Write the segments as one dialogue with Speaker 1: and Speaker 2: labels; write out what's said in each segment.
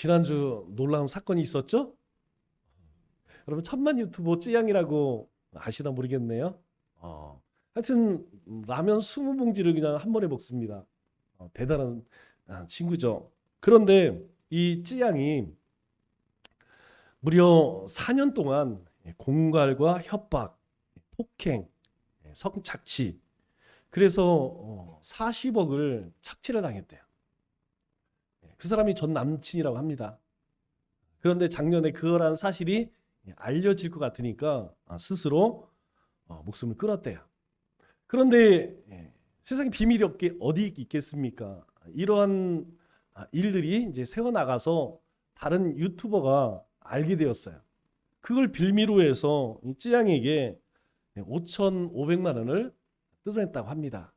Speaker 1: 지난주 놀라운 사건이 있었죠? 여러분 천만 유튜버 쯔양이라고 아시나 모르겠네요. 하여튼 라면 20봉지를 그냥 한 번에 먹습니다. 대단한 친구죠. 그런데 이 쯔양이 무려 4년 동안 공갈과 협박, 폭행, 성착취, 그래서 40억을 착취를 당했대요. 그 사람이 전 남친이라고 합니다. 그런데 작년에 그거란 사실이 알려질 것 같으니까 스스로 목숨을 끊었대요. 그런데 세상에 비밀이 어디 있겠습니까? 이러한 일들이 이제 새어나가서 다른 유튜버가 알게 되었어요. 그걸 빌미로 해서 이 쯔양에게 5,500만 원을 뜯어냈다고 합니다.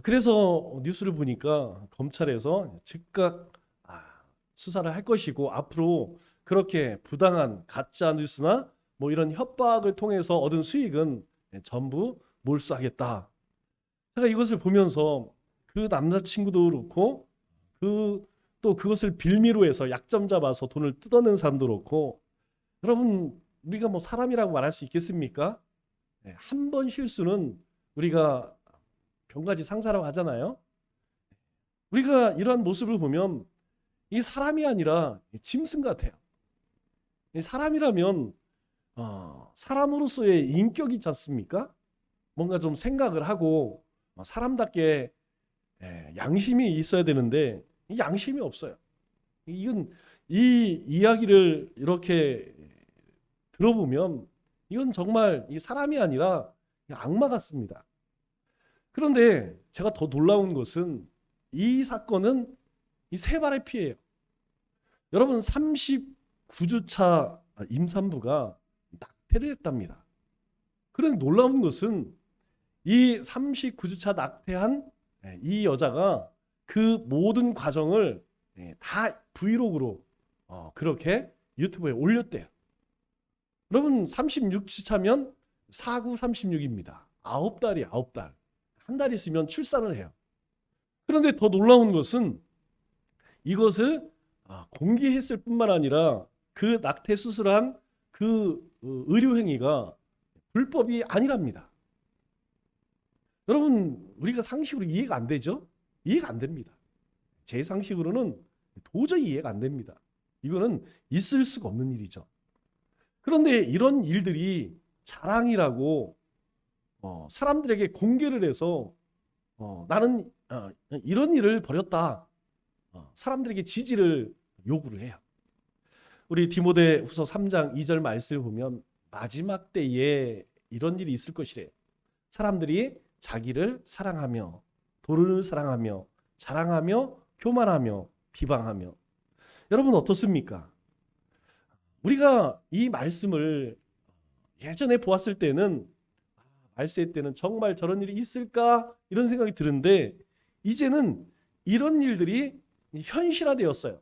Speaker 1: 그래서 뉴스를 보니까 검찰에서 즉각 수사를 할 것이고, 앞으로 그렇게 부당한 가짜 뉴스나 뭐 이런 협박을 통해서 얻은 수익은 전부 몰수하겠다. 제가 이것을 보면서 그 남자친구도 그렇고, 또 그것을 빌미로 해서 약점 잡아서 돈을 뜯어낸 사람도 그렇고, 여러분 우리가 뭐 사람이라고 말할 수 있겠습니까? 한 번 실수는 우리가 병가지 상사라고 하잖아요. 우리가 이러한 모습을 보면 이 사람이 아니라 짐승 같아요. 사람이라면 사람으로서의 인격이 있지 않습니까? 뭔가 좀 생각을 하고 사람답게 양심이 있어야 되는데 이 양심이 없어요. 이건 이 이야기를 이렇게 들어보면 이건 정말 이 사람이 아니라 악마 같습니다. 그런데 제가 더 놀라운 것은 이 사건은 이 세 발의 피해예요. 여러분 39주차 임산부가 낙태를 했답니다. 그런데 놀라운 것은 이 39주차 낙태한 이 여자가 그 모든 과정을 다 브이로그로 그렇게 유튜브에 올렸대요. 여러분 36주차면 4구 36입니다. 9달이 9달. 한 달 있으면 출산을 해요. 그런데 더 놀라운 것은 이것을 공개했을 뿐만 아니라 그 낙태 수술한 그 의료 행위가 불법이 아니랍니다. 여러분 우리가 상식으로 이해가 안 되죠? 이해가 안 됩니다. 제 상식으로는 도저히 이해가 안 됩니다. 이거는 있을 수가 없는 일이죠. 그런데 이런 일들이 자랑이라고 사람들에게 공개를 해서 나는 이런 일을 벌였다. 사람들에게 지지를 요구를 해요. 우리 디모데후서 3장 2절 말씀을 보면 마지막 때에 이런 일이 있을 것이래. 사람들이 자기를 사랑하며 돈을 사랑하며 자랑하며 교만하며 비방하며. 여러분 어떻습니까? 우리가 이 말씀을 예전에 보았을 때는 말세 때는 정말 저런 일이 있을까 이런 생각이 드는데 이제는 이런 일들이 현실화되었어요.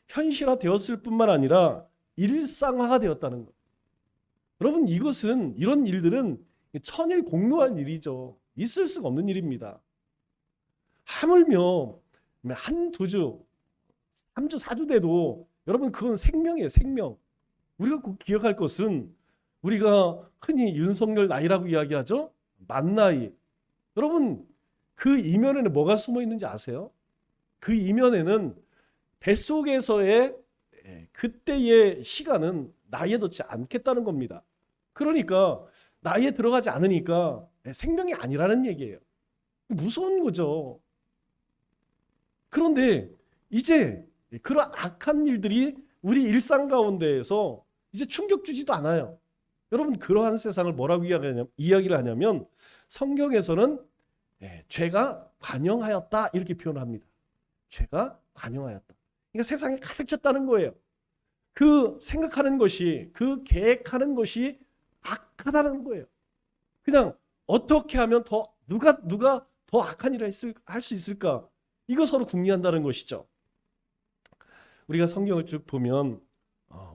Speaker 1: 현실화되었을 뿐만 아니라 일상화가 되었다는 것. 여러분 이런 일들은 천일 공로할 일이죠. 있을 수가 없는 일입니다. 하물며 한두 주, 3주, 4주 돼도 여러분 그건 생명이에요. 생명. 우리가 꼭 기억할 것은 우리가 흔히 윤석열 나이라고 이야기하죠. 만 나이. 여러분 그 이면에는 뭐가 숨어 있는지 아세요? 그 이면에는 뱃속에서의 그때의 시간은 나이에 넣지 않겠다는 겁니다. 그러니까 나이에 들어가지 않으니까 생명이 아니라는 얘기예요. 무서운 거죠. 그런데 이제 그런 악한 일들이 우리 일상 가운데에서 이제 충격 주지도 않아요. 여러분 그러한 세상을 뭐라고 이야기를 하냐면 성경에서는 죄가 관영하였다 이렇게 표현을 합니다. 죄가 관영하였다. 그러니까 세상에 가득 찼다는 거예요. 그 생각하는 것이, 그 계획하는 것이 악하다는 거예요. 그냥 어떻게 하면 누가 더 악한 일을 할 수 있을까? 이거 서로 궁리한다는 것이죠. 우리가 성경을 쭉 보면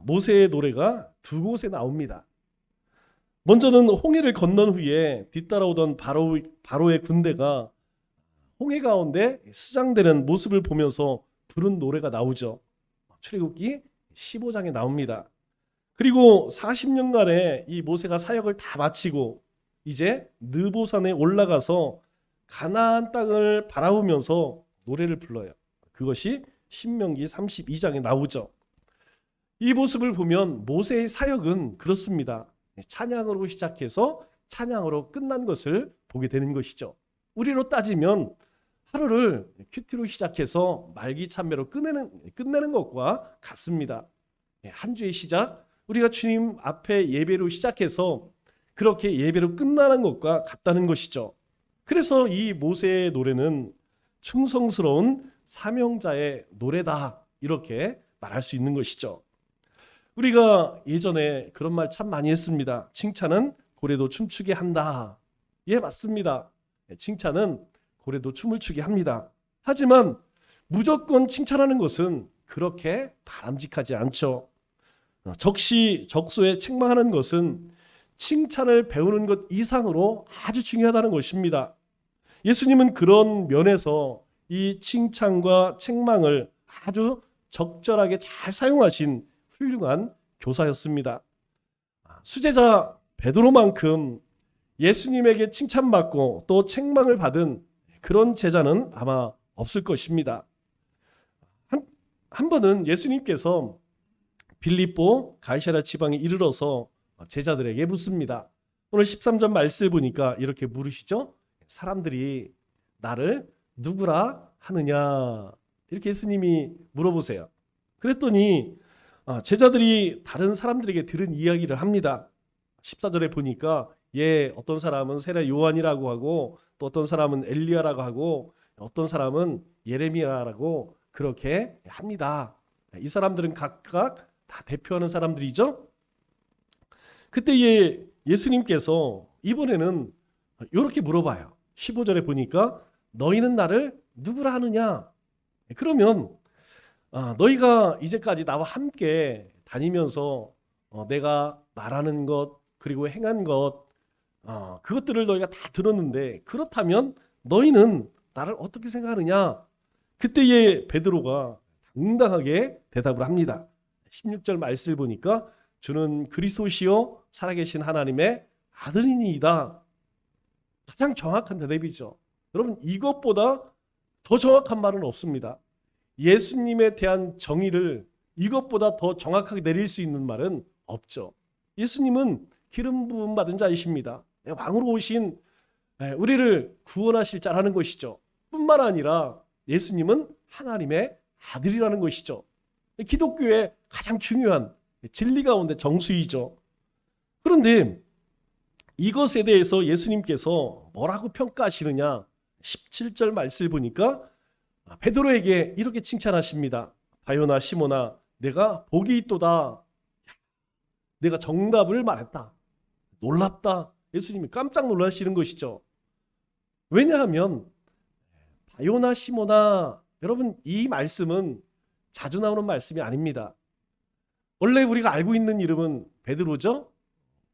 Speaker 1: 모세의 노래가 두 곳에 나옵니다. 먼저는 홍해를 건넌 후에 뒤따라오던 바로의 군대가 홍해 가운데 수장되는 모습을 보면서 부른 노래가 나오죠. 출애굽기 15장에 나옵니다. 그리고 40년간의 이 모세가 사역을 다 마치고 이제 느보산에 올라가서 가나안 땅을 바라보면서 노래를 불러요. 그것이 신명기 32장에 나오죠. 이 모습을 보면 모세의 사역은 그렇습니다. 찬양으로 시작해서 찬양으로 끝난 것을 보게 되는 것이죠. 우리로 따지면 하루를 큐티로 시작해서 말기 참배로 끝내는 것과 같습니다. 한 주의 시작, 우리가 주님 앞에 예배로 시작해서 그렇게 예배로 끝나는 것과 같다는 것이죠. 그래서 이 모세의 노래는 충성스러운 사명자의 노래다, 이렇게 말할 수 있는 것이죠. 우리가 예전에 그런 말 참 많이 했습니다. 칭찬은 고래도 춤추게 한다. 예, 맞습니다. 칭찬은 고래도 춤을 추게 합니다. 하지만 무조건 칭찬하는 것은 그렇게 바람직하지 않죠. 적시적소에 책망하는 것은 칭찬을 배우는 것 이상으로 아주 중요하다는 것입니다. 예수님은 그런 면에서 이 칭찬과 책망을 아주 적절하게 잘 사용하신 훌륭한 교사였습니다. 수제자 베드로만큼 예수님에게 칭찬받고 또 책망을 받은 그런 제자는 아마 없을 것입니다. 한 번은 예수님께서 빌립보 가이사랴 지방에 이르러서 제자들에게 묻습니다. 오늘 13절 말씀을 보니까 이렇게 물으시죠. 사람들이 나를 누구라 하느냐, 이렇게 예수님이 물어보세요. 그랬더니 제자들이 다른 사람들에게 들은 이야기를 합니다. 14절에 보니까 어떤 사람은 세례 요한이라고 하고 또 어떤 사람은 엘리야라고 하고 어떤 사람은 예레미야라고 그렇게 합니다. 이 사람들은 각각 다 대표하는 사람들이죠. 그때 예수님께서 이번에는 이렇게 물어봐요. 15절에 보니까 너희는 나를 누구라 하느냐? 그러면 너희가 이제까지 나와 함께 다니면서 내가 말하는 것 그리고 행한 것 그것들을 너희가 다 들었는데 그렇다면 너희는 나를 어떻게 생각하느냐? 그때에 베드로가 당당하게 대답을 합니다. 16절 말씀을 보니까 주는 그리스도시요 살아계신 하나님의 아들이니이다. 가장 정확한 대답이죠. 여러분, 이것보다 더 정확한 말은 없습니다. 예수님에 대한 정의를 이것보다 더 정확하게 내릴 수 있는 말은 없죠. 예수님은 기름 부음 받은 자이십니다. 왕으로 오신 우리를 구원하실 자라는 것이죠. 뿐만 아니라 예수님은 하나님의 아들이라는 것이죠. 기독교의 가장 중요한 진리 가운데 정수이죠. 그런데 이것에 대해서 예수님께서 뭐라고 평가하시느냐? 17절 말씀을 보니까 베드로에게 이렇게 칭찬하십니다. 바요나 시몬아, 내가 복이 있도다. 내가 정답을 말했다. 놀랍다. 예수님이 깜짝 놀라시는 것이죠. 왜냐하면 바요나 시몬아, 여러분, 이 말씀은 자주 나오는 말씀이 아닙니다. 원래 우리가 알고 있는 이름은 베드로죠.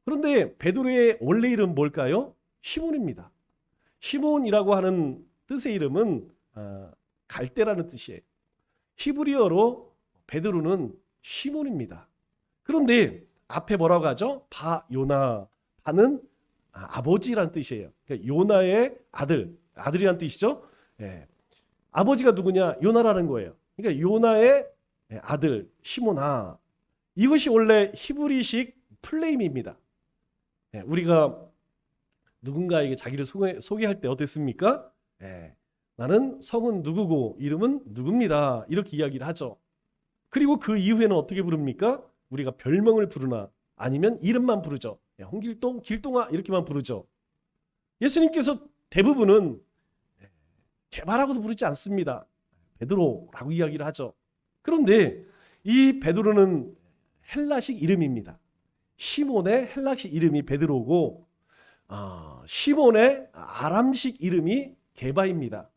Speaker 1: 그런데 베드로의 원래 이름은 뭘까요? 시몬입니다. 시몬이라고 하는 뜻의 이름은 갈대라는 뜻이에요. 히브리어로 베드로는 시몬입니다. 그런데 앞에 뭐라고 하죠? 바요나. 바는 아버지라는 뜻이에요. 그러니까 요나의 아들이라는 뜻이죠. 아버지가 누구냐? 요나라는 거예요. 그러니까 요나의 아들 시몬아. 이것이 원래 히브리식 플레임입니다. 우리가 누군가에게 자기를 소개할 때 어땠습니까? 나는 성은 누구고 이름은 누굽니다. 이렇게 이야기를 하죠. 그리고 그 이후에는 어떻게 부릅니까? 우리가 별명을 부르나 아니면 이름만 부르죠. 홍길동, 길동아 이렇게만 부르죠. 예수님께서 대부분은 개발하고도 부르지 않습니다. 베드로라고 이야기를 하죠. 그런데 이 베드로는 헬라식 이름입니다. 시몬의 헬라식 이름이 베드로고 시몬의 아람식 이름이 게바입니다.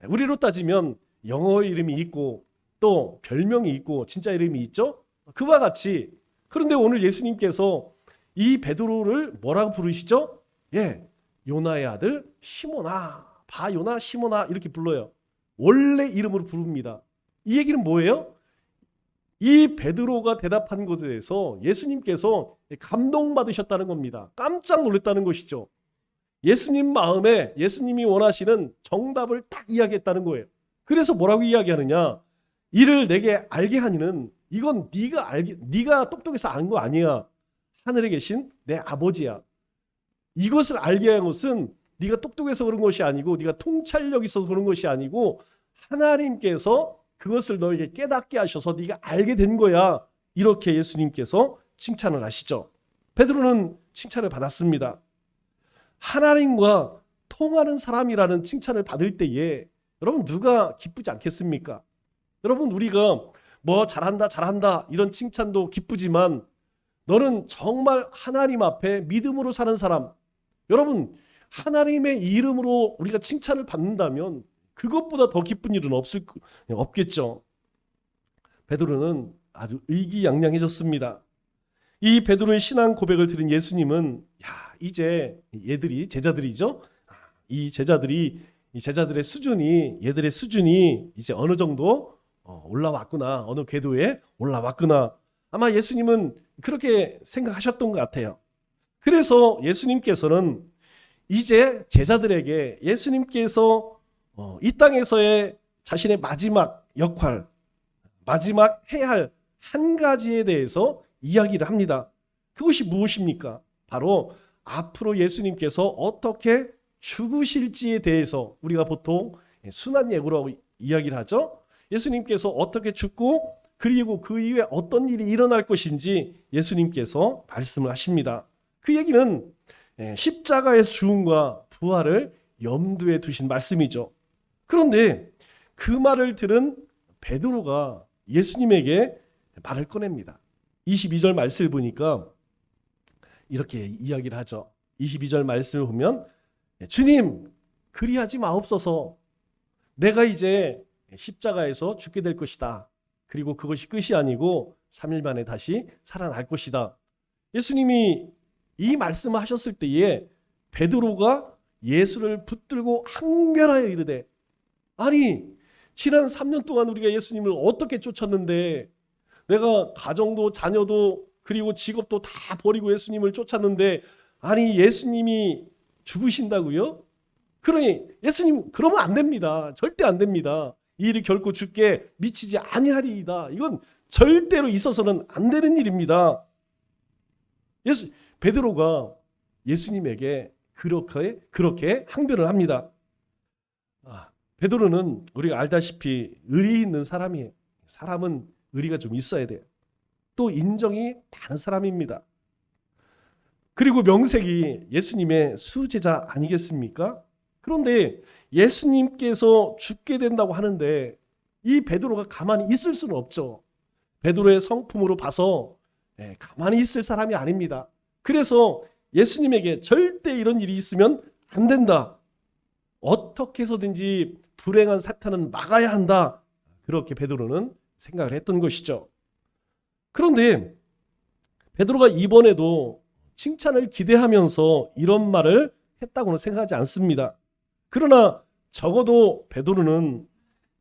Speaker 1: 우리로 따지면 영어 이름이 있고 또 별명이 있고 진짜 이름이 있죠. 그와 같이 그런데 오늘 예수님께서 이 베드로를 뭐라고 부르시죠? 요나의 아들 시몬아, 바요나 시몬아 이렇게 불러요. 원래 이름으로 부릅니다. 이 얘기는 뭐예요? 이 베드로가 대답한 것에 대해서 예수님께서 감동받으셨다는 겁니다. 깜짝 놀랐다는 것이죠. 예수님 마음에 예수님이 원하시는 정답을 딱 이야기했다는 거예요. 그래서 뭐라고 이야기하느냐? 이를 내게 알게 하니는 이건 네가 똑똑해서 아는 거 아니야. 하늘에 계신 내 아버지야. 이것을 알게 한 것은 네가 똑똑해서 그런 것이 아니고 네가 통찰력이 있어서 그런 것이 아니고 하나님께서 그것을 너에게 깨닫게 하셔서 네가 알게 된 거야. 이렇게 예수님께서 칭찬을 하시죠. 베드로는 칭찬을 받았습니다. 하나님과 통하는 사람이라는 칭찬을 받을 때에 여러분 누가 기쁘지 않겠습니까? 여러분 우리가 뭐 잘한다 이런 칭찬도 기쁘지만 너는 정말 하나님 앞에 믿음으로 사는 사람, 여러분 하나님의 이름으로 우리가 칭찬을 받는다면 그것보다 더 기쁜 일은 없겠죠. 베드로는 아주 의기양양해졌습니다. 이 베드로의 신앙 고백을 들은 예수님은 이제 제자들이죠. 이 제자들의 수준이 얘들의 수준이 이제 어느 정도 올라왔구나. 어느 궤도에 올라왔구나. 아마 예수님은 그렇게 생각하셨던 것 같아요. 그래서 예수님께서는 이제 제자들에게 예수님께서 이 땅에서의 자신의 마지막 역할, 마지막 해야 할 한 가지에 대해서 이야기를 합니다. 그것이 무엇입니까? 바로 앞으로 예수님께서 어떻게 죽으실지에 대해서 우리가 보통 순환 예고라고 이야기를 하죠. 예수님께서 어떻게 죽고 그리고 그 이후에 어떤 일이 일어날 것인지 예수님께서 말씀을 하십니다. 그 얘기는 십자가의 죽음과 부활을 염두에 두신 말씀이죠. 그런데 그 말을 들은 베드로가 예수님에게 말을 꺼냅니다. 22절 말씀을 보니까 이렇게 이야기를 하죠. 22절 말씀을 보면 주님 그리하지 마옵소서. 내가 이제 십자가에서 죽게 될 것이다. 그리고 그것이 끝이 아니고 3일 만에 다시 살아날 것이다. 예수님이 이 말씀을 하셨을 때에 베드로가 예수를 붙들고 항변하여 이르되 아니 지난 3년 동안 우리가 예수님을 어떻게 쫓았는데 내가 가정도 자녀도 그리고 직업도 다 버리고 예수님을 쫓았는데 아니 예수님이 죽으신다고요? 그러니 예수님 그러면 안 됩니다. 절대 안 됩니다. 이 일이 결코 죽게 미치지 아니하리이다. 이건 절대로 있어서는 안 되는 일입니다. 베드로가 예수님에게 그렇게 항변을 합니다. 베드로는 우리가 알다시피 의리 있는 사람이에요. 사람은 의리가 좀 있어야 돼요. 또 인정이 많은 사람입니다. 그리고 명색이 예수님의 수제자 아니겠습니까? 그런데 예수님께서 죽게 된다고 하는데 이 베드로가 가만히 있을 수는 없죠. 베드로의 성품으로 봐서 가만히 있을 사람이 아닙니다. 그래서 예수님에게 절대 이런 일이 있으면 안 된다. 어떻게 해서든지 불행한 사탄은 막아야 한다. 그렇게 베드로는 생각을 했던 것이죠. 그런데 베드로가 이번에도 칭찬을 기대하면서 이런 말을 했다고는 생각하지 않습니다. 그러나 적어도 베드로는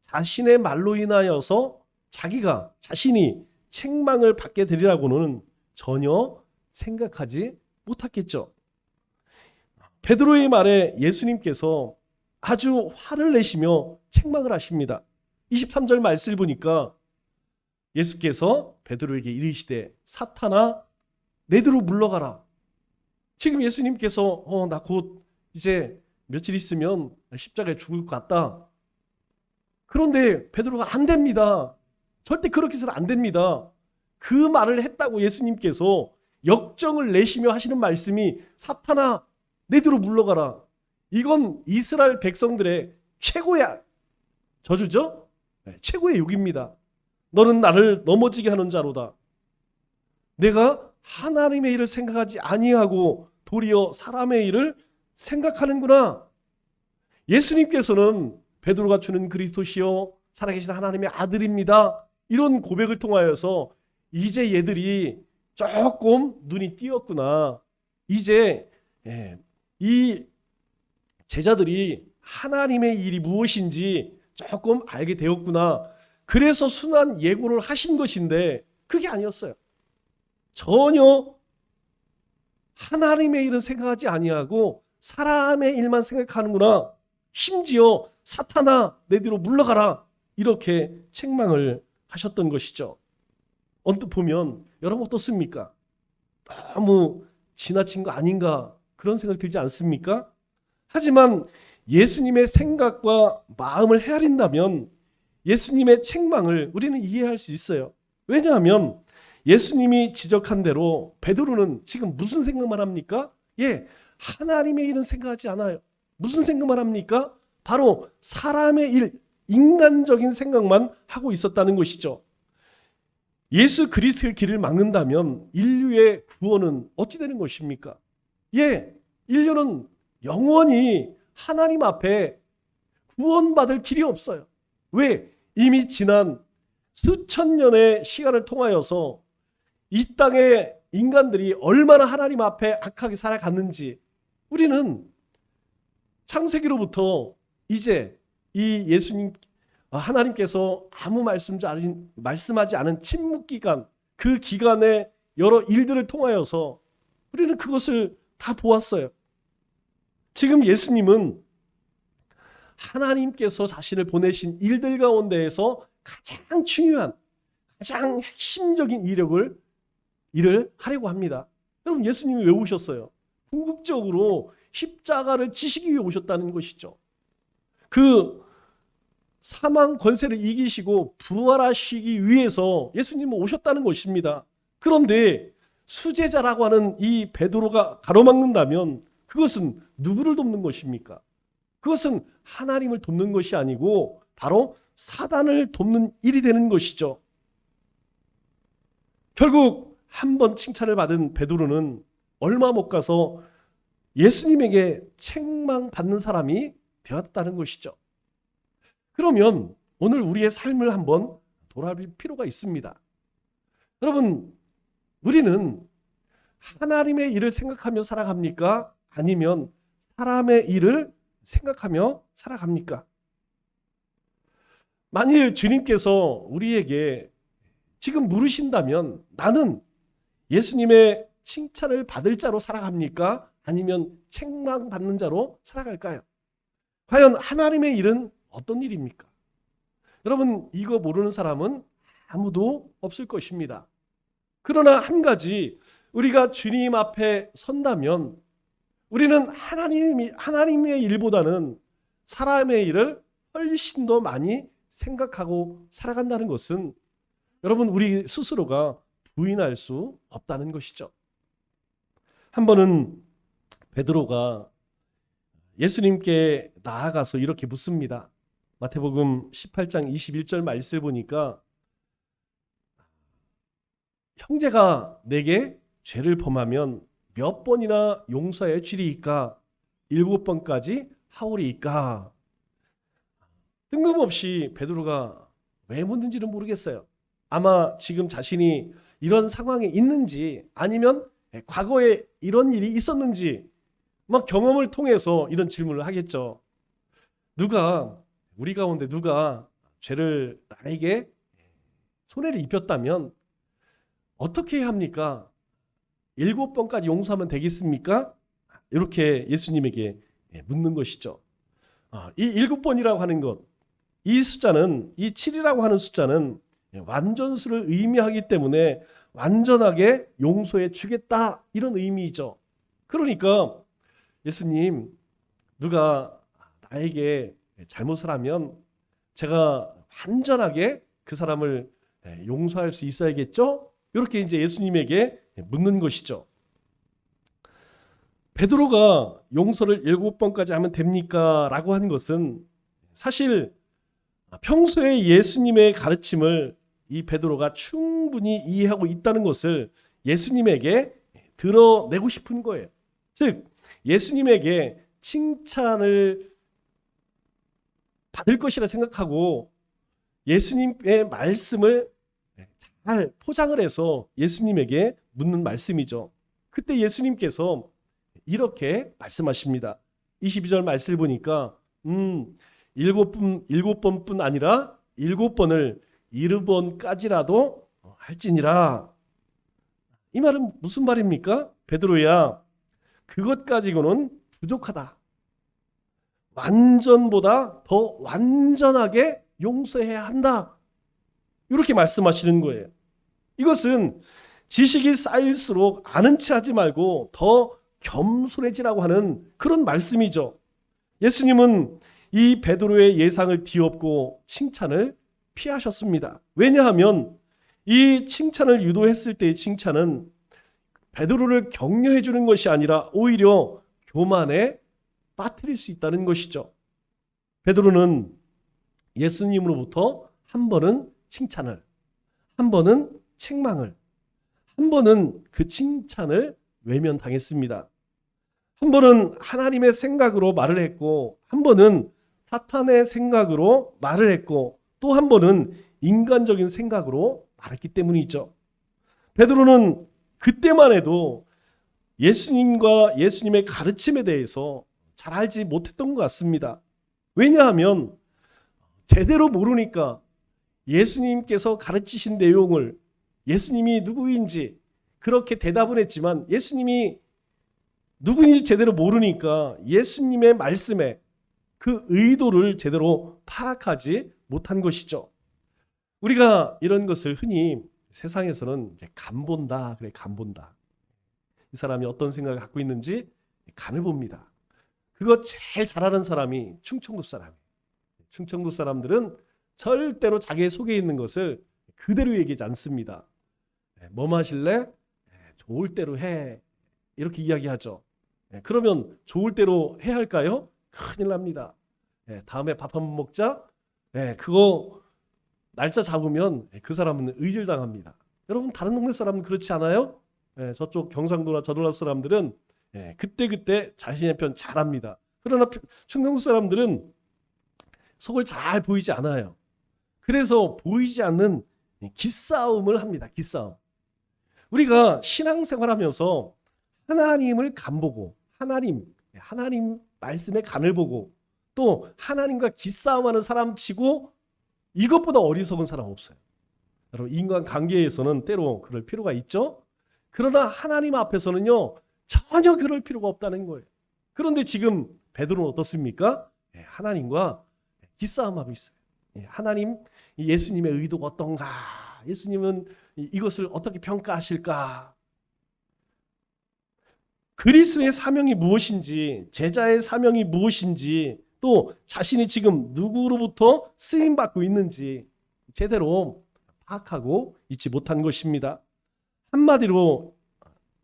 Speaker 1: 자신의 말로 인하여서 자신이 책망을 받게 되리라고는 전혀 생각하지 못했겠죠. 베드로의 말에 예수님께서 아주 화를 내시며 책망을 하십니다. 23절 말씀을 보니까 예수께서 베드로에게 이르시되 사탄아 내뒤로 물러가라. 지금 예수님께서 나 곧 이제 며칠 있으면 십자가에 죽을 것 같다. 그런데 베드로가 안 됩니다. 절대 그렇게 해서는 안 됩니다. 그 말을 했다고 예수님께서 역정을 내시며 하시는 말씀이 사탄아 내뒤로 물러가라. 이건 이스라엘 백성들의 최고의 저주죠. 최고의 욕입니다. 너는 나를 넘어지게 하는 자로다. 내가 하나님의 일을 생각하지 아니하고 도리어 사람의 일을 생각하는구나. 예수님께서는 베드로가 주는 그리스도시요 살아계신 하나님의 아들입니다. 이런 고백을 통하여서 이제 얘들이 조금 눈이 띄었구나. 이제 이 제자들이 하나님의 일이 무엇인지 조금 알게 되었구나. 그래서 순한 예고를 하신 것인데 그게 아니었어요. 전혀 하나님의 일은 생각하지 아니하고 사람의 일만 생각하는구나. 심지어 사탄아 내 뒤로 물러가라. 이렇게 책망을 하셨던 것이죠. 언뜻 보면 여러분 어떻습니까? 너무 지나친 거 아닌가 그런 생각 들지 않습니까? 하지만 예수님의 생각과 마음을 헤아린다면 예수님의 책망을 우리는 이해할 수 있어요. 왜냐하면 예수님이 지적한 대로 베드로는 지금 무슨 생각만 합니까? 하나님의 일은 생각하지 않아요. 무슨 생각만 합니까? 바로 사람의 일, 인간적인 생각만 하고 있었다는 것이죠. 예수 그리스도의 길을 막는다면 인류의 구원은 어찌 되는 것입니까? 인류는 영원히 하나님 앞에 구원받을 길이 없어요. 왜? 이미 지난 수천 년의 시간을 통하여서 이 땅의 인간들이 얼마나 하나님 앞에 악하게 살아갔는지 우리는 창세기로부터 이제 이 예수님 하나님께서 아무 말씀하지 않은 침묵 기간, 그 기간의 여러 일들을 통하여서 우리는 그것을 다 보았어요. 지금 예수님은 하나님께서 자신을 보내신 일들 가운데에서 가장 중요한, 가장 핵심적인 일을 하려고 합니다. 여러분 예수님이 왜 오셨어요? 궁극적으로 십자가를 지시기 위해 오셨다는 것이죠. 그 사망 권세를 이기시고 부활하시기 위해서 예수님은 오셨다는 것입니다. 그런데 수제자라고 하는 이 베드로가 가로막는다면 그것은 누구를 돕는 것입니까? 그것은 하나님을 돕는 것이 아니고 바로 사단을 돕는 일이 되는 것이죠. 결국 한 번 칭찬을 받은 베드로는 얼마 못 가서 예수님에게 책망받는 사람이 되었다는 것이죠. 그러면 오늘 우리의 삶을 한번 돌아볼 필요가 있습니다. 여러분, 우리는 하나님의 일을 생각하며 살아갑니까? 아니면 사람의 일을 생각하며 살아갑니까? 만일 주님께서 우리에게 지금 물으신다면 나는 예수님의 칭찬을 받을 자로 살아갑니까? 아니면 책망받는 자로 살아갈까요? 과연 하나님의 일은 어떤 일입니까? 여러분 이거 모르는 사람은 아무도 없을 것입니다. 그러나 한 가지 우리가 주님 앞에 선다면 우리는 하나님의 일보다는 사람의 일을 훨씬 더 많이 생각하고 살아간다는 것은 여러분 우리 스스로가 부인할 수 없다는 것이죠. 한 번은 베드로가 예수님께 나아가서 이렇게 묻습니다. 마태복음 18장 21절 말씀을 보니까 형제가 내게 죄를 범하면 몇 번이나 용서해 주리이까? 7번까지 하오리이까? 뜬금없이 베드로가 왜 묻는지는 모르겠어요. 아마 지금 자신이 이런 상황에 있는지 아니면 과거에 이런 일이 있었는지 막 경험을 통해서 이런 질문을 하겠죠. 우리 가운데 누가 죄를 나에게 손해를 입혔다면 어떻게 해야 합니까? 7번까지 용서하면 되겠습니까? 이렇게 예수님에게 묻는 것이죠. 이 7번이라고 하는 것, 이 숫자는, 이 7이라고 하는 숫자는 완전수를 의미하기 때문에 완전하게 용서해 주겠다 이런 의미이죠. 그러니까 예수님, 누가 나에게 잘못을 하면 제가 완전하게 그 사람을 용서할 수 있어야겠죠? 이렇게 이제 예수님에게 묻는 것이죠. 베드로가 용서를 7번까지 하면 됩니까? 라고 하는 것은 사실 평소에 예수님의 가르침을 이 베드로가 충분히 이해하고 있다는 것을 예수님에게 드러내고 싶은 거예요. 즉 예수님에게 칭찬을 받을 것이라 생각하고 예수님의 말씀을 잘 포장을 해서 예수님에게 묻는 말씀이죠. 그때 예수님께서 이렇게 말씀하십니다. 22절 말씀을 보니까 7번뿐 아니라 7번을 7번까지라도 할지니라. 이 말은 무슨 말입니까? 베드로야, 그것 가지고는 부족하다. 완전보다 더 완전하게 용서해야 한다. 이렇게 말씀하시는 거예요. 이것은 지식이 쌓일수록 아는 체 하지 말고 더 겸손해지라고 하는 그런 말씀이죠. 예수님은 이 베드로의 예상을 뒤엎고 칭찬을 피하셨습니다. 왜냐하면 이 칭찬을 유도했을 때의 칭찬은 베드로를 격려해 주는 것이 아니라 오히려 교만에 빠뜨릴 수 있다는 것이죠. 베드로는 예수님으로부터 한 번은 칭찬을, 한 번은 책망을, 한 번은 그 칭찬을 외면당했습니다. 한 번은 하나님의 생각으로 말을 했고, 한 번은 사탄의 생각으로 말을 했고, 또 한 번은 인간적인 생각으로 말했기 때문이죠. 베드로는 그때만 해도 예수님과 예수님의 가르침에 대해서 잘 알지 못했던 것 같습니다. 왜냐하면 제대로 모르니까 예수님께서 가르치신 내용을 예수님이 누구인지 그렇게 대답을 했지만 예수님이 누구인지 제대로 모르니까 예수님의 말씀에 그 의도를 제대로 파악하지 못한 것이죠. 우리가 이런 것을 흔히 세상에서는 이제 간 본다. 그래, 간 본다. 이 사람이 어떤 생각을 갖고 있는지 간을 봅니다. 그거 제일 잘하는 사람이 충청도 사람이에요. 충청도 사람들은 절대로 자기 속에 있는 것을 그대로 얘기하지 않습니다. 뭐 마실래? 좋을 대로 해. 이렇게 이야기하죠. 그러면 좋을 대로 해야 할까요? 큰일 납니다. 다음에 밥 한번 먹자. 그거 날짜 잡으면 그 사람은 의질당합니다. 여러분 다른 동네 사람은 그렇지 않아요? 저쪽 경상도나 저돌라 사람들은 그때그때 자신의 편 잘합니다. 그러나 충청도 사람들은 속을 잘 보이지 않아요. 그래서 보이지 않는 기싸움을 합니다. 기싸움. 우리가 신앙생활하면서 하나님을 간보고 하나님 말씀의 간을 보고 또 하나님과 기싸움하는 사람 치고 이것보다 어리석은 사람 없어요. 여러분 인간관계에서는 때로 그럴 필요가 있죠. 그러나 하나님 앞에서는요 전혀 그럴 필요가 없다는 거예요. 그런데 지금 베드로는 어떻습니까? 하나님과 기싸움하고 있어요. 하나님, 예수님의 의도가 어떤가? 예수님은 이것을 어떻게 평가하실까? 그리스도의 사명이 무엇인지, 제자의 사명이 무엇인지, 또 자신이 지금 누구로부터 쓰임받고 있는지 제대로 파악하고 있지 못한 것입니다. 한마디로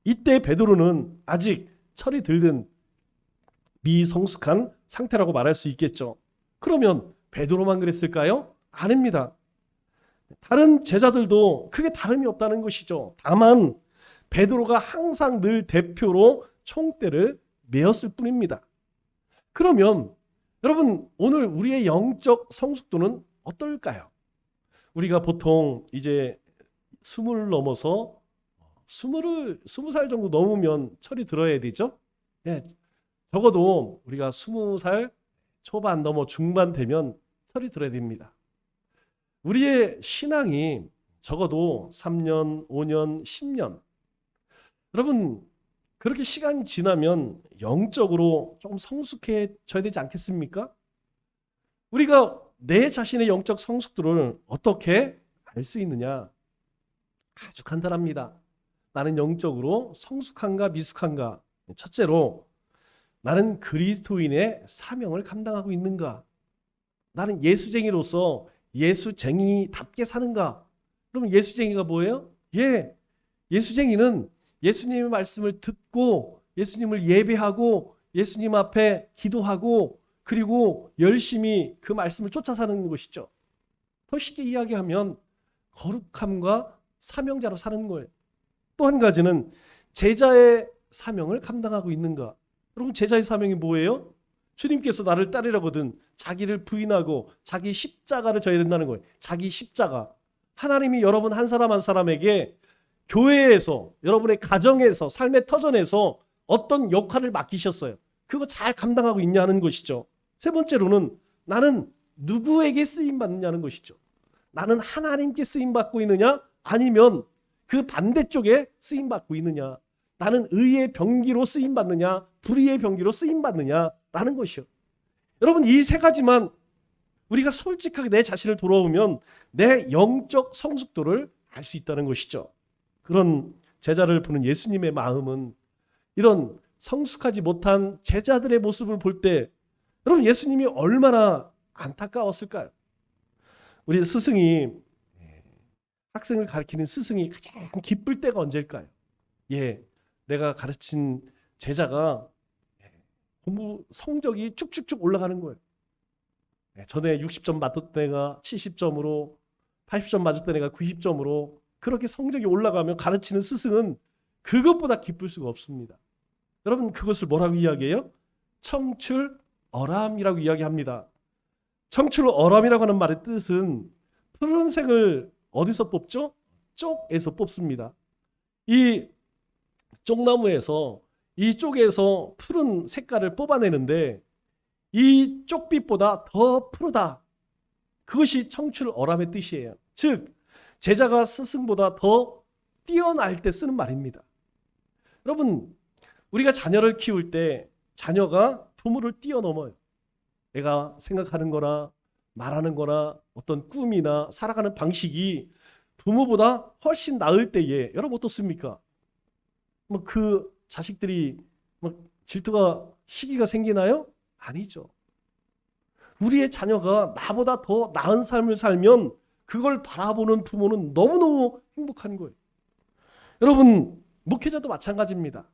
Speaker 1: 이때 베드로는 아직 철이 들든 미성숙한 상태라고 말할 수 있겠죠. 그러면 베드로만 그랬을까요? 아닙니다. 다른 제자들도 크게 다름이 없다는 것이죠. 다만 베드로가 항상 늘 대표로 총대를 메었을 뿐입니다. 그러면 여러분 오늘 우리의 영적 성숙도는 어떨까요? 우리가 보통 이제 20을 넘어서 20살 정도 넘으면 철이 들어야 되죠? 적어도 우리가 20살 초반 넘어 중반 되면 철이 들어야 됩니다. 우리의 신앙이 적어도 3년, 5년, 10년. 여러분, 그렇게 시간이 지나면 영적으로 조금 성숙해져야 되지 않겠습니까? 우리가 내 자신의 영적 성숙도를 어떻게 알 수 있느냐? 아주 간단합니다. 나는 영적으로 성숙한가 미숙한가? 첫째로 나는 그리스도인의 사명을 감당하고 있는가? 나는 예수쟁이로서 예수쟁이답게 사는가? 그러면 예수쟁이가 뭐예요? 예수쟁이는 예수님의 말씀을 듣고 예수님을 예배하고 예수님 앞에 기도하고 그리고 열심히 그 말씀을 쫓아 사는 것이죠. 더 쉽게 이야기하면 거룩함과 사명자로 사는 거예요. 또 한 가지는 제자의 사명을 감당하고 있는가? 여러분 제자의 사명이 뭐예요? 주님께서 나를 따르려거든 자기를 부인하고 자기 십자가를 져야 된다는 거예요. 자기 십자가. 하나님이 여러분 한 사람 한 사람에게 교회에서 여러분의 가정에서 삶의 터전에서 어떤 역할을 맡기셨어요. 그거 잘 감당하고 있냐는 것이죠. 세 번째로는 나는 누구에게 쓰임 받느냐는 것이죠. 나는 하나님께 쓰임받고 있느냐, 아니면 그 반대쪽에 쓰임받고 있느냐, 나는 의의 병기로 쓰임받느냐, 불의의 병기로 쓰임받느냐라는 것이요. 여러분, 이 세 가지만 우리가 솔직하게 내 자신을 돌아보면 내 영적 성숙도를 알 수 있다는 것이죠. 그런 제자를 보는 예수님의 마음은 이런 성숙하지 못한 제자들의 모습을 볼 때 여러분, 예수님이 얼마나 안타까웠을까요? 우리 스승이, 학생을 가르치는 스승이 가장 기쁠 때가 언제일까요? 내가 가르친 제자가 공부 성적이 쭉쭉쭉 올라가는 거예요. 전에 60점 맞았던 애가 70점으로, 80점 맞았던 애가 90점으로 그렇게 성적이 올라가면 가르치는 스승은 그것보다 기쁠 수가 없습니다. 여러분, 그것을 뭐라고 이야기해요? 청출어람이라고 이야기합니다. 청출어람이라고 하는 말의 뜻은 푸른색을 어디서 뽑죠? 쪽에서 뽑습니다. 이 쪽나무에서 이 쪽에서 푸른 색깔을 뽑아내는데 이 쪽빛보다 더 푸르다. 그것이 청출어람의 뜻이에요. 즉 제자가 스승보다 더 뛰어날 때 쓰는 말입니다. 여러분, 우리가 자녀를 키울 때 자녀가 부모를 뛰어넘어요. 내가 생각하는 거나 말하는 거나 어떤 꿈이나 살아가는 방식이 부모보다 훨씬 나을 때에 여러분 어떻습니까? 그 자식들이 질투가, 시기가 생기나요? 아니죠. 우리의 자녀가 나보다 더 나은 삶을 살면 그걸 바라보는 부모는 너무너무 행복한 거예요. 여러분, 목회자도 마찬가지입니다.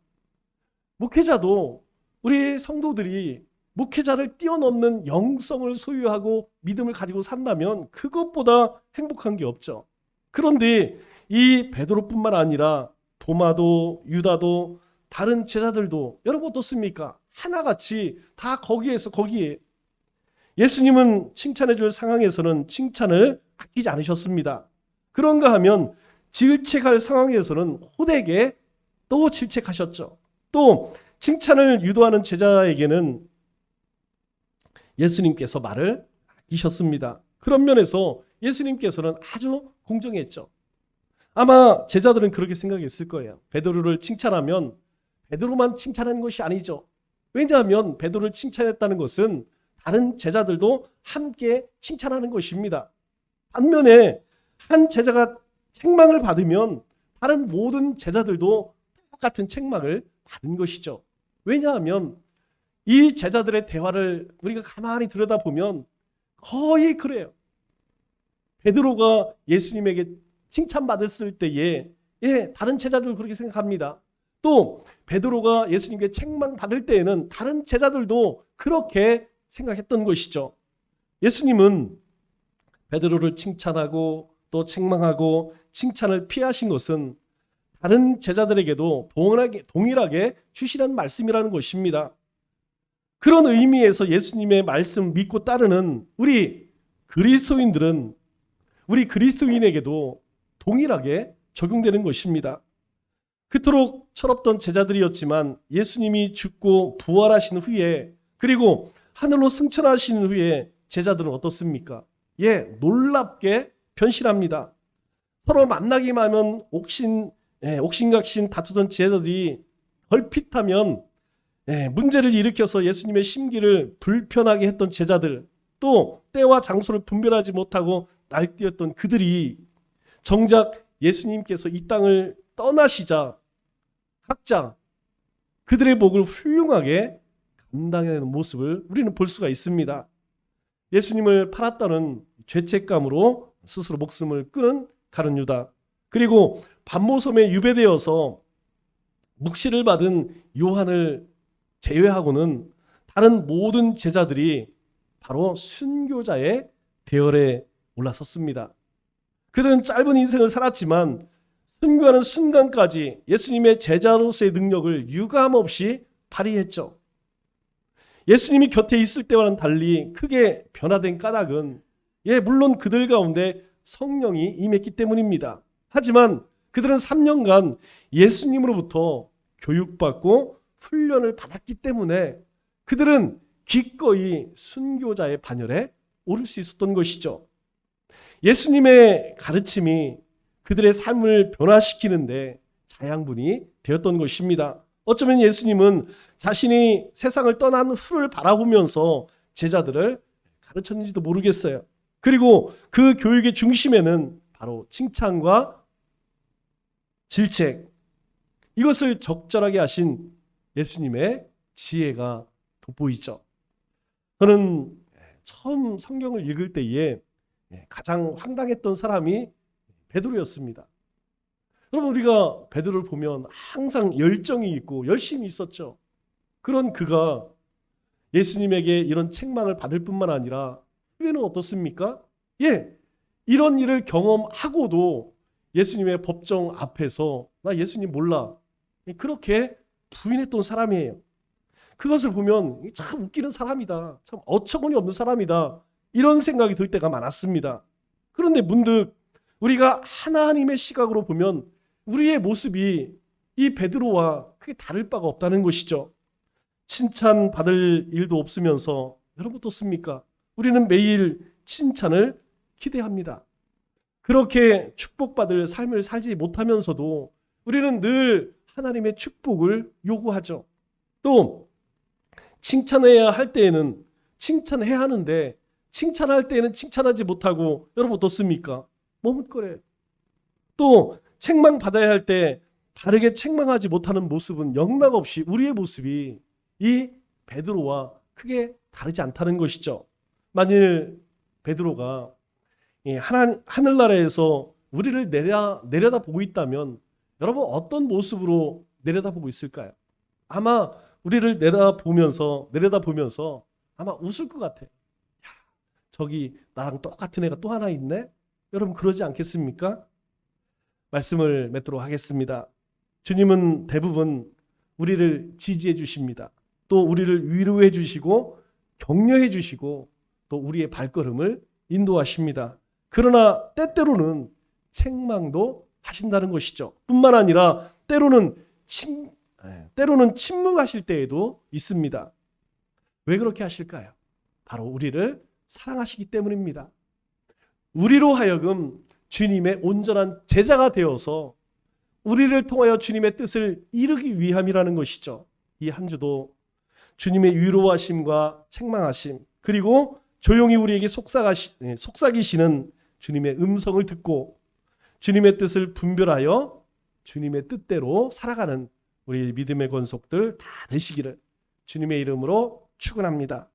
Speaker 1: 목회자도 우리 성도들이 목회자를 뛰어넘는 영성을 소유하고 믿음을 가지고 산다면 그것보다 행복한 게 없죠. 그런데 이 베드로뿐만 아니라 도마도, 유다도, 다른 제자들도 여러분 어떻습니까? 하나같이 다 거기에 예수님은 칭찬해 줄 상황에서는 칭찬을 아끼지 않으셨습니다. 그런가 하면 질책할 상황에서는 호되게 또 질책하셨죠. 또 칭찬을 유도하는 제자에게는 예수님께서 말을 아끼셨습니다. 그런 면에서 예수님께서는 아주 공정했죠. 아마 제자들은 그렇게 생각했을 거예요. 베드로를 칭찬하면 베드로만 칭찬하는 것이 아니죠. 왜냐하면 베드로를 칭찬했다는 것은 다른 제자들도 함께 칭찬하는 것입니다. 반면에 한 제자가 책망을 받으면 다른 모든 제자들도 똑같은 책망을 받은 것이죠. 왜냐하면 이 제자들의 대화를 우리가 가만히 들여다보면 거의 그래요. 베드로가 예수님에게 칭찬받았을 때에 다른 제자들 그렇게 생각합니다. 또 베드로가 예수님께 책망받을 때에는 다른 제자들도 그렇게 생각했던 것이죠. 예수님은 베드로를 칭찬하고 또 책망하고 칭찬을 피하신 것은 다른 제자들에게도 동일하게 주시라는 말씀이라는 것입니다. 그런 의미에서 예수님의 말씀 믿고 따르는 우리 그리스도인들은 우리 그리스도인에게도 동일하게 적용되는 것입니다. 그토록 철없던 제자들이었지만 예수님이 죽고 부활하신 후에 그리고 하늘로 승천하신 후에 제자들은 어떻습니까? 놀랍게 변신합니다. 서로 만나기만 하면 옥신각신 다투던 제자들이 얼핏하면 문제를 일으켜서 예수님의 심기를 불편하게 했던 제자들, 또 때와 장소를 분별하지 못하고 날뛰었던 그들이 정작 예수님께서 이 땅을 떠나시자 각자 그들의 목을 훌륭하게 감당해내는 모습을 우리는 볼 수가 있습니다. 예수님을 팔았다는 죄책감으로 스스로 목숨을 끊은 가룟 유다, 그리고 반모섬에 유배되어서 묵시를 받은 요한을 제외하고는 다른 모든 제자들이 바로 순교자의 대열에 올라섰습니다. 그들은 짧은 인생을 살았지만 순교하는 순간까지 예수님의 제자로서의 능력을 유감없이 발휘했죠. 예수님이 곁에 있을 때와는 달리 크게 변화된 까닭은 물론 그들 가운데 성령이 임했기 때문입니다. 하지만 그들은 3년간 예수님으로부터 교육받고 훈련을 받았기 때문에 그들은 기꺼이 순교자의 반열에 오를 수 있었던 것이죠. 예수님의 가르침이 그들의 삶을 변화시키는데 자양분이 되었던 것입니다. 어쩌면 예수님은 자신이 세상을 떠난 후를 바라보면서 제자들을 가르쳤는지도 모르겠어요. 그리고 그 교육의 중심에는 바로 칭찬과 질책, 이것을 적절하게 하신 예수님의 지혜가 돋보이죠. 저는 처음 성경을 읽을 때에 가장 황당했던 사람이 베드로였습니다. 여러분, 우리가 베드로를 보면 항상 열정이 있고 열심히 있었죠. 그런 그가 예수님에게 이런 책망을 받을 뿐만 아니라 후에는 어떻습니까? 이런 일을 경험하고도 예수님의 법정 앞에서 나 예수님 몰라, 그렇게 부인했던 사람이에요. 그것을 보면 참 웃기는 사람이다, 참 어처구니 없는 사람이다, 이런 생각이 들 때가 많았습니다. 그런데 문득 우리가 하나님의 시각으로 보면 우리의 모습이 이 베드로와 크게 다를 바가 없다는 것이죠. 칭찬받을 일도 없으면서 여러분 어떻습니까? 우리는 매일 칭찬을 기대합니다. 그렇게 축복받을 삶을 살지 못하면서도 우리는 늘 하나님의 축복을 요구하죠. 또 칭찬해야 할 때에는 칭찬해야 하는데 칭찬할 때에는 칭찬하지 못하고 여러분 어떻습니까? 머뭇거려요. 또 책망받아야 할 때 바르게 책망하지 못하는 모습은 영락없이 우리의 모습이 이 베드로와 크게 다르지 않다는 것이죠. 만일 베드로가 하늘나라에서 우리를 내려다보고 있다면 여러분 어떤 모습으로 내려다보고 있을까요? 아마 우리를 내려다보면서 아마 웃을 것 같아요. 야, 저기 나랑 똑같은 애가 또 하나 있네? 여러분 그러지 않겠습니까? 말씀을 맺도록 하겠습니다. 주님은 대부분 우리를 지지해 주십니다. 또 우리를 위로해 주시고 격려해 주시고 또 우리의 발걸음을 인도하십니다. 그러나 때때로는 책망도 하신다는 것이죠. 뿐만 아니라 때로는 침묵하실 때에도 있습니다. 왜 그렇게 하실까요? 바로 우리를 사랑하시기 때문입니다. 우리로 하여금 주님의 온전한 제자가 되어서 우리를 통하여 주님의 뜻을 이루기 위함이라는 것이죠. 이 한 주도 주님의 위로하심과 책망하심, 그리고 조용히 우리에게 속삭이시는 주님의 음성을 듣고 주님의 뜻을 분별하여 주님의 뜻대로 살아가는 우리 믿음의 권속들 다 되시기를 주님의 이름으로 축원합니다.